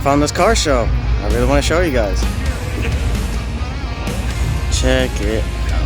found this car show. I really want to show you guys. Check it out.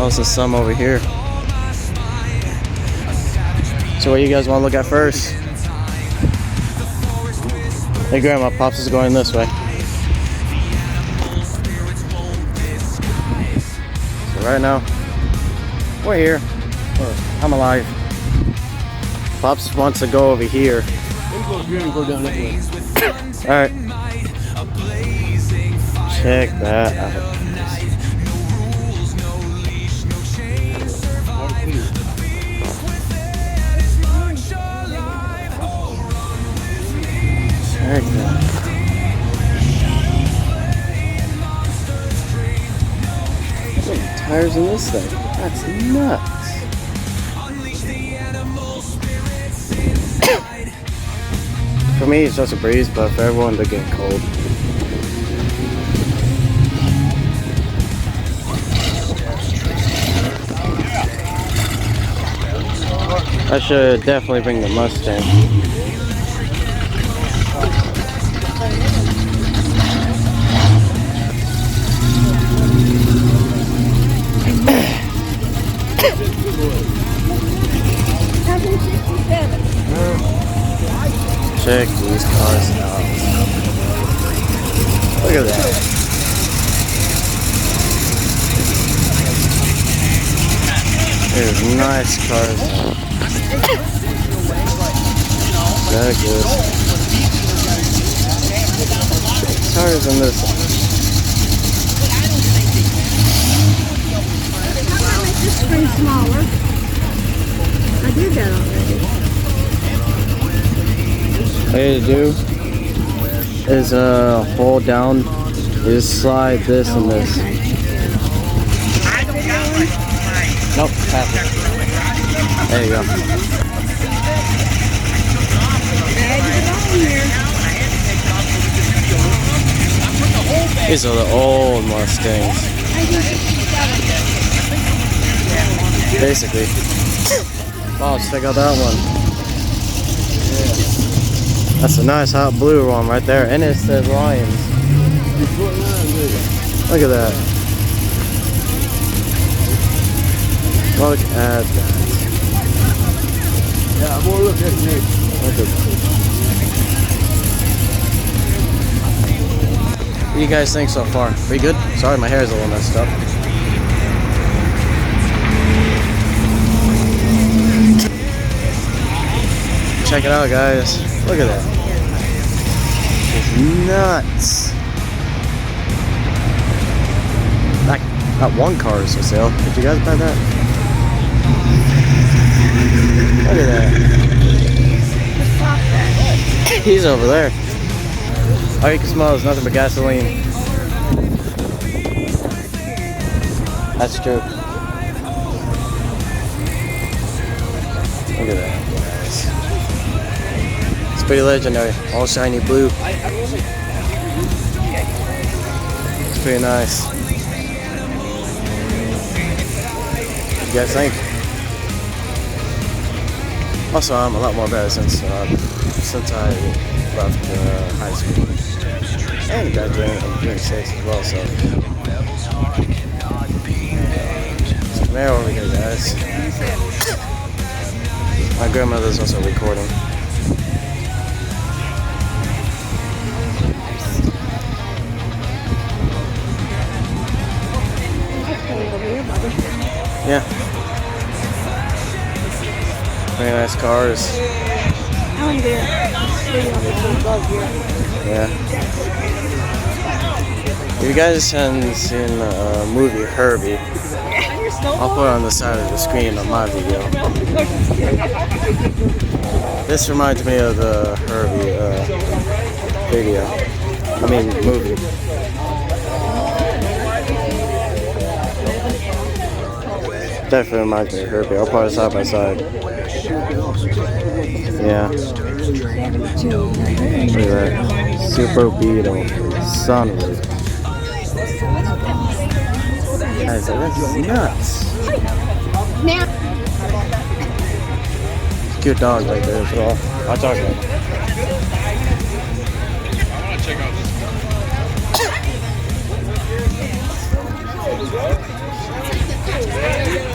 Also some over here. So what do you guys want to look at first? Hey Grandma, Pops is going this way. So right now, we're here. I'm alive. Pops wants to go over here. Alright. Check that out. Check that. Look at the tires in this thing. That's nuts. For me, it's just a breeze, but for everyone, they're getting cold. I should definitely bring the Mustang. Check these cars out. Look at that. There's nice cars. That good. Tires in this one. This screen smaller. I did that already. All you do is hold down, just slide this and this. Nope, tap it. There you go. These are the old Mustangs. Basically. Wow, let's check out that one. That's a nice hot blue one right there, and it says Lions. Look at that. Look at that. Yeah, more look at me. Look at that. What do you guys think so far? Pretty good? Sorry, my hair is a little messed up. Check it out, guys. Look at that. It's nuts. That one car is for sale. Did you guys buy that? Look at that. He's over there. All you can smell is nothing but gasoline. That's true. Look at that, guys. It's pretty legendary. All shiny blue. It's pretty nice. What do you guys think? Also, I'm a lot more better since I left high school. And graduating from June 6th as well, so. Camaro over here, guys. My grandmother's also recording. Yeah. Very nice cars. Yeah. If you guys haven't seen the movie Herbie, I'll put it on the side of the screen on my video. This reminds me of the Herbie movie. Definitely reminds me of Herbie. I'll put it side by side. Yeah. Look at that. Super Beetle. Sunroof. Guys, that's nuts. Now, Cute dog right there as well. I'll talk about it.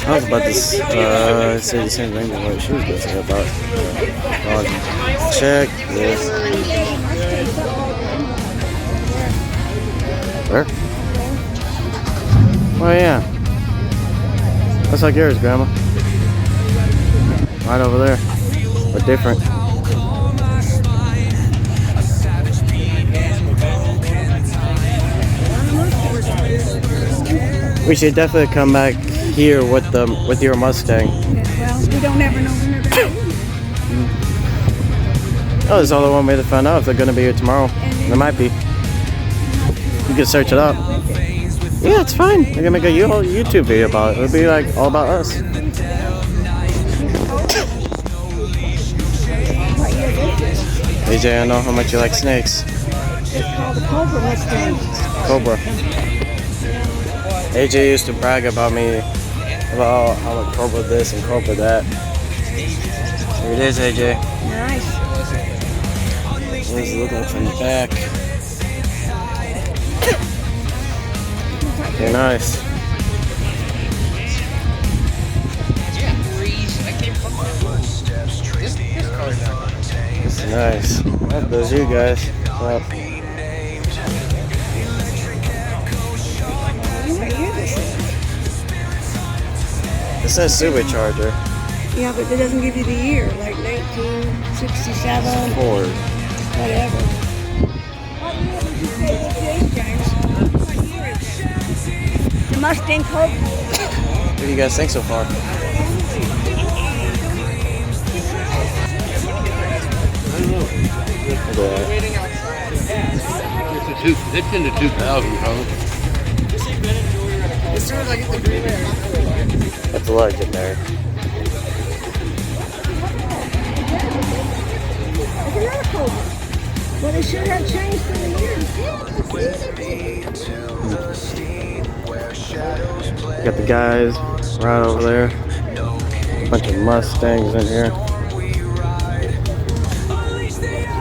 I was about to say the same thing that what she was going to say about check this. Where? Oh yeah. That's like yours, Grandma. Right over there. But different. We should definitely come back here with your Mustang. well, we don't ever know when they're going to be. Oh, that's all the one way to find out if they're gonna be here tomorrow. They might be. You can search it up. Yeah, it's fine. We're gonna make a whole YouTube video about it. It'll be like all about us. AJ, I know how much you like snakes. It's called the Cobra Mustang. Cobra. AJ used to brag about me about how much Cobra this and Cobra that. Here it is, AJ. Nice. What does it look like from the back? Very nice. It's nice. That does you guys. Well, it says supercharger. Yeah, but it doesn't give you the year, like 1967, Ford. whatever. The Mustang Cobra. What do you guys think so far? Look at that. It's in the 2000, probably. As soon as I get the green man. That's legendary. It's another Cobra. Well, they should have changed in the years. Got the guys right over there. A bunch of Mustangs in here.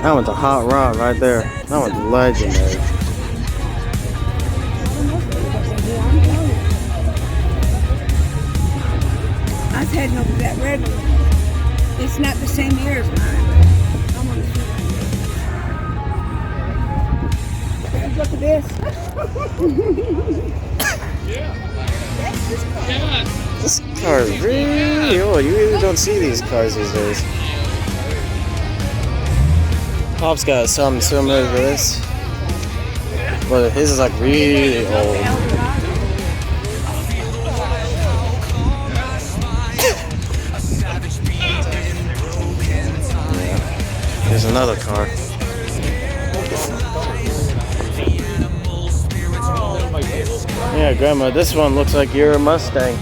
That one's a hot rod right there. That one's legendary. I was heading over that red one. It's not the same year as mine. I'm gonna see. Look at this. This car is really old. You really don't see these cars these days. Pop's got something similar to this, but his is like really old. There's another car. Yeah, Grandma, this one looks like your Mustang.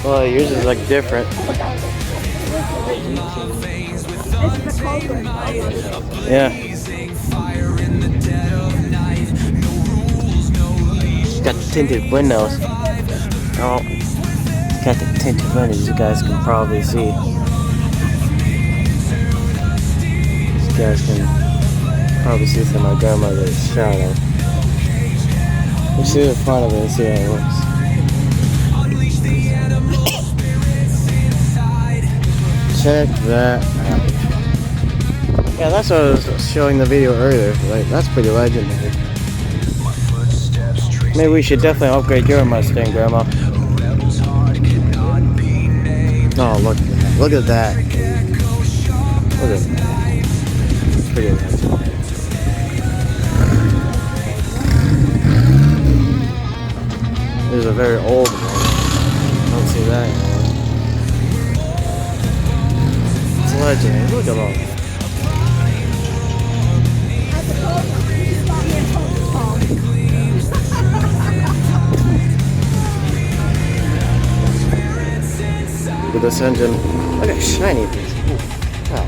Well, yours is like different. Yeah. It's got the tinted windows. Oh, it's got the tinted windows, you guys can probably see. You guys can probably see through my grandmother's shadow. Let's see the front of it and see how it looks. Check that out. Yeah, that's what I was showing the video earlier. Like, that's pretty legendary. Maybe we should definitely upgrade your Mustang, Grandma. Oh, look at that. Look at that. Look at that. Pretty legendary. There's a very old one. Don't see that anymore. It's legendary. Look at all that. Look at this engine. Look how shiny this is. Wow.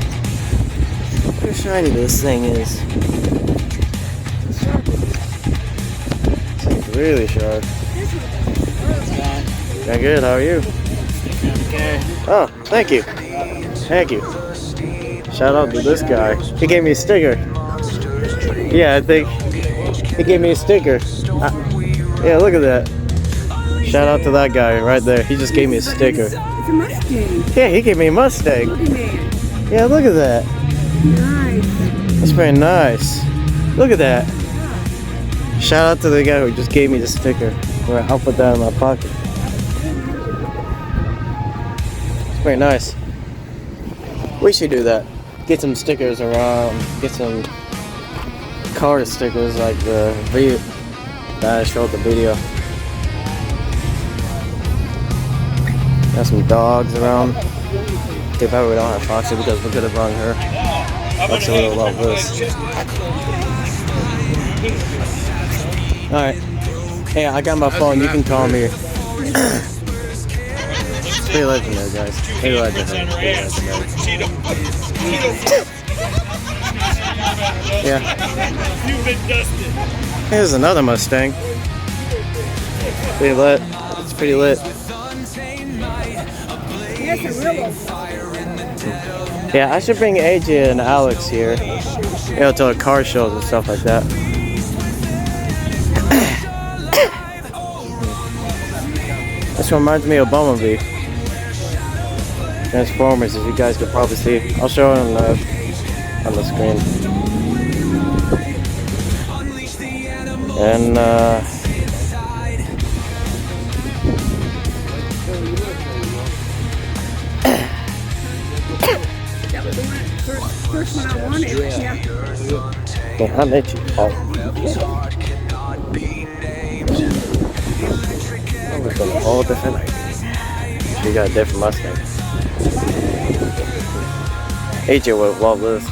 Look how shiny this thing is. It's really sharp. This is Yeah, good. How are you? Okay. Oh, thank you. Thank you. Shout out to this guy. He gave me a sticker. Yeah, I think he gave me a sticker. Yeah, look at that. Shout out to that guy right there. He just gave me a sticker. It's a Mustang. Yeah, he gave me a Mustang. Look at that. Yeah, look at that. Nice. That's very nice. Look at that. Shout out to the guy who just gave me the sticker. Right, I'll put that in my pocket. It's very nice. We should do that. Get some stickers around. Get some car stickers like the video that I showed the video. Got some dogs around. Too bad we don't have Foxy because we could have brought her. Foxy would have loved this. Alright. Hey, I got my phone. You can call me. Pretty legendary, guys. Pretty legendary. Yeah. Here's another Mustang. Pretty lit. It's pretty lit. Yeah, I should bring AJ and Alex here. You know, to car shows and stuff like that. This reminds me of Bumblebee. Transformers, as you guys can probably see. I'll show it on the screen. And First one I wanted, yeah. I'll let you. Oh, we've got a whole different. You got a different Mustang. AJ would love this.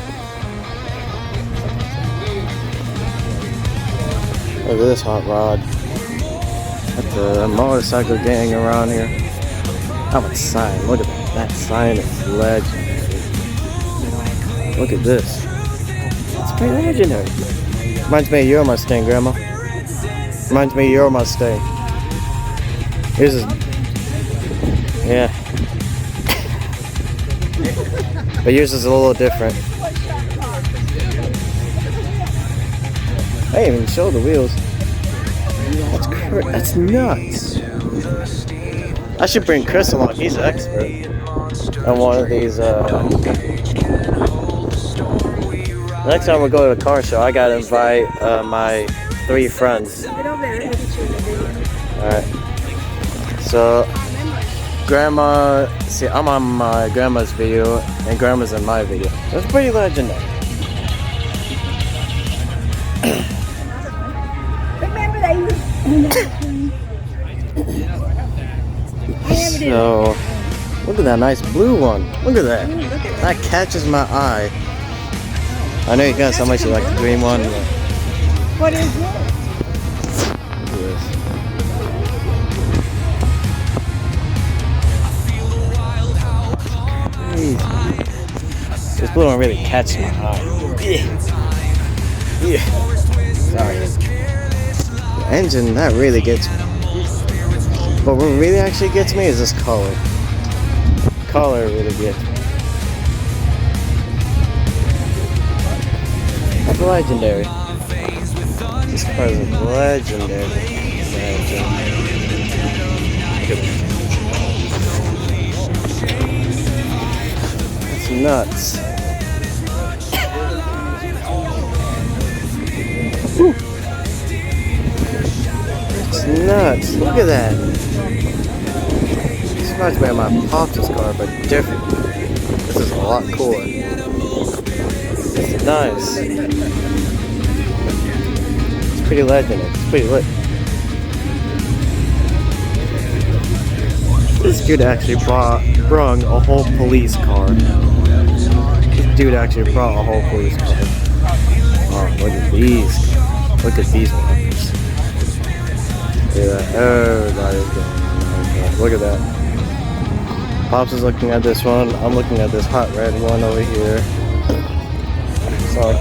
Look at this hot rod. That's a motorcycle gang around here. How about sign? Look at that. That sign is legendary. Look at this. It's pretty legendary. Reminds me of your Mustang, Grandma. Reminds me of your Mustang. Here's his. Yeah. But yours is a little different. I didn't even show the wheels. That's nuts. I should bring Chris along. He's an expert on one of these. Next time we go to a car show, I gotta invite my 3 friends. Alright. So, Grandma, see, I'm on my grandma's video, and Grandma's in my video. That's pretty legendary. Remember that So, look at that nice blue one. Look at that. That catches my eye. I know you guys how much you like the green one. But What is it? look at this. Crazy. This blue one really catches my eye. Yeah. Sorry. The engine, that really gets me. But what really actually gets me is this color. Color really gets me. It's legendary. This car is legendary. It's nuts. Woo. It's nuts. Look at that. This reminds me of my Pops' car, but different. This is a lot cooler. It's nice. It's pretty legendary. It's pretty lit. This dude actually brought a whole police car. This dude actually brought a whole police car. Oh, look at these. Look at these ones. Yeah, everybody's going. Look at that. Pops is looking at this one. I'm looking at this hot red one over here. Sorry.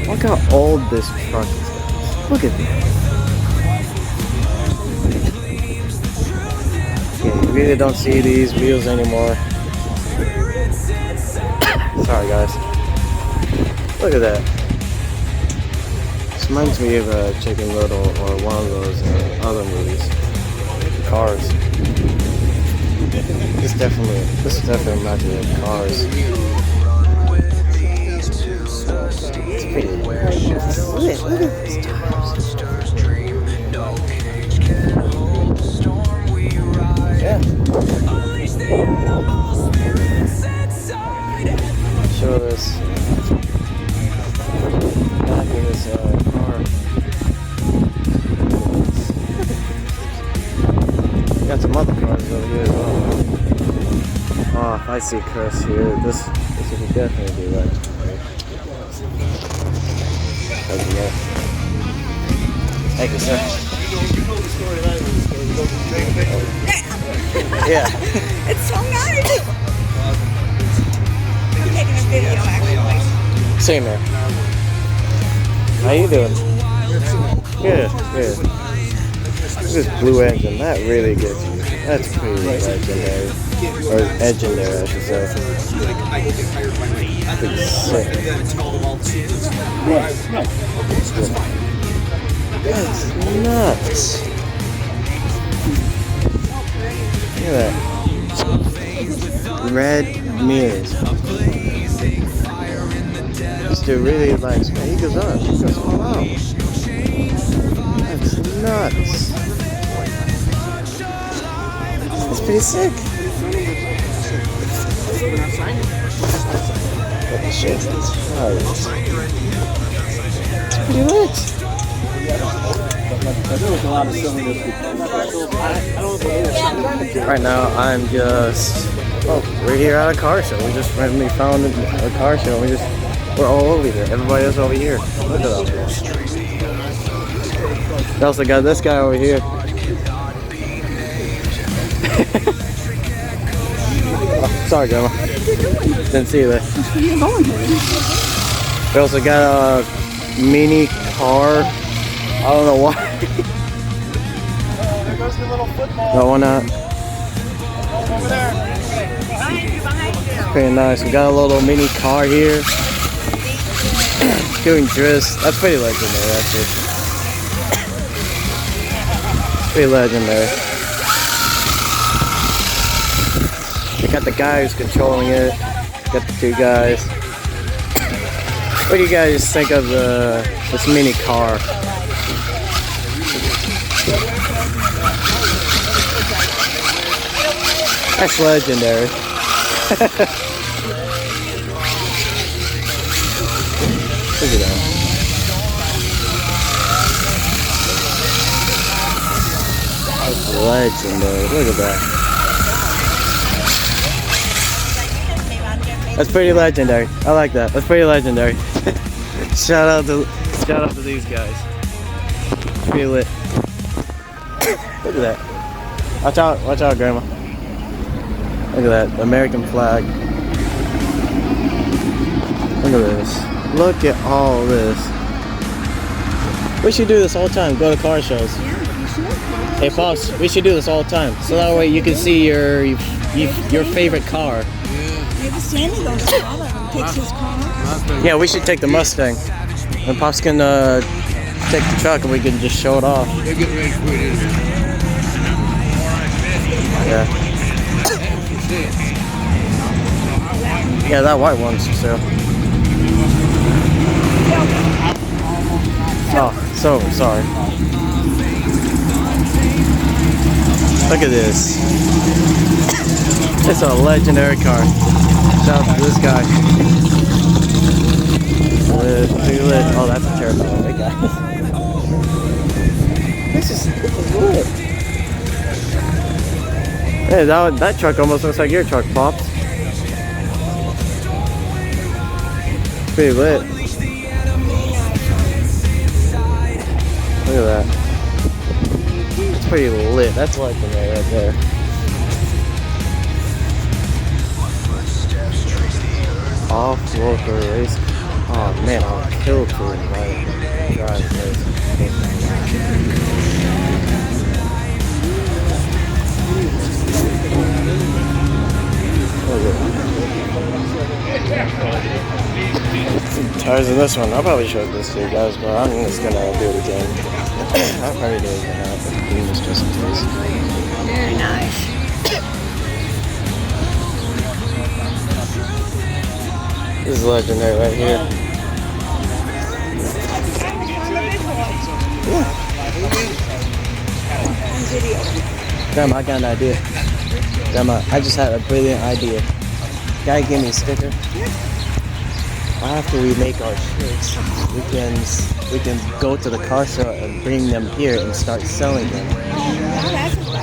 Look how old this truck is. Look at that. really don't see these wheels anymore. Sorry guys. Look at that. This reminds me of Chicken Little or one of those other movies. Cars. This definitely reminds me of Cars. It's pretty slick. Look at these tires. Yeah. Show this back of this car. Got some other cars over here as well. Oh, if I see Chris here, this would definitely be like. Thank you, sir. Yeah. It's so nice. I'm taking a video actually. Same here. How you doing? Good, good. This blue engine, that really gets you. That's pretty legendary. Or legendary, I should say. Pretty sick. That's nuts. Look at that. Red mirrors. This dude really likes, man, he goes on. He goes all out. That's nuts. That's pretty sick. What the shit? Oh, it's pretty lit. Right now, I'm just. Oh, we're here at a car show. We just randomly found a car show. We're all over here. Everybody else over here. Look at that. We also got this guy over here. Oh, sorry, Grandma. Didn't see you there. We also got a mini car. I don't know why. There goes the little football. No, why not? Over there. Pretty nice. We got a little mini car here. Doing drifts. That's pretty legendary, actually. Pretty legendary. We got the guy who's controlling it. Got the two guys. What do you guys think of this mini car? That's legendary. Look at that. That's legendary. Look at that. That's pretty legendary. I like that. That's pretty legendary. Shout out to these guys. Pretty lit. Look at that. Watch out, Grandma. Look at that, the American flag. Look at this. Look at all this. We should do this all the time. Go to car shows. Yeah, you should. Hey, Pops, we should do this all the time. So that way you can see your favorite car. Maybe Sandy goes to all of them, takes his car. Yeah, we should take the Mustang. And Pops can take the truck and we can just show it off. They're getting ready to put it in there. Yeah. Yeah, that white one's for sale. Oh, so sorry. Look at this. It's a legendary car. Shout out to this guy. Oh, that's a terrible one, guys. This is lit. Hey, that truck almost looks like your truck, Pops. Pretty lit. Look at that. It's pretty lit. That's legendary right there. Off-road race. Oh man, I'll kill to drive this. So this one, I'll probably show this to you guys, but I'm just gonna do it again. I'll probably do it again out, but just in case. Very nice. This is legendary right here. Yeah. Grandma, I got an idea. Grandma, I just had a brilliant idea. Guy, give me a sticker. After we make our shirts, we can go to the car show and bring them here and start selling them.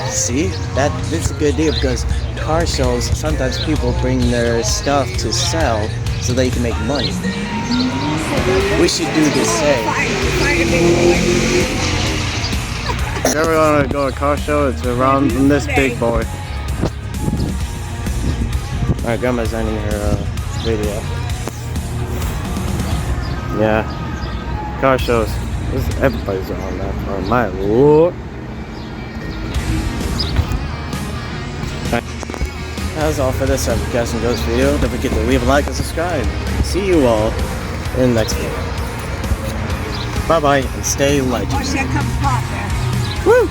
See, that's a good deal because car shows, sometimes people bring their stuff to sell so they can make money. We should do the same. If you ever want to go to a car show, it's around from this big boy. Alright, Grandma's ending her video. Yeah, car shows. Everybody's on that car. My lord. That's all for this Cast and Ghost video. Don't forget to leave a like and subscribe. See you all in the next video. Bye bye and stay legend. Watch that cup of pop there. Woo!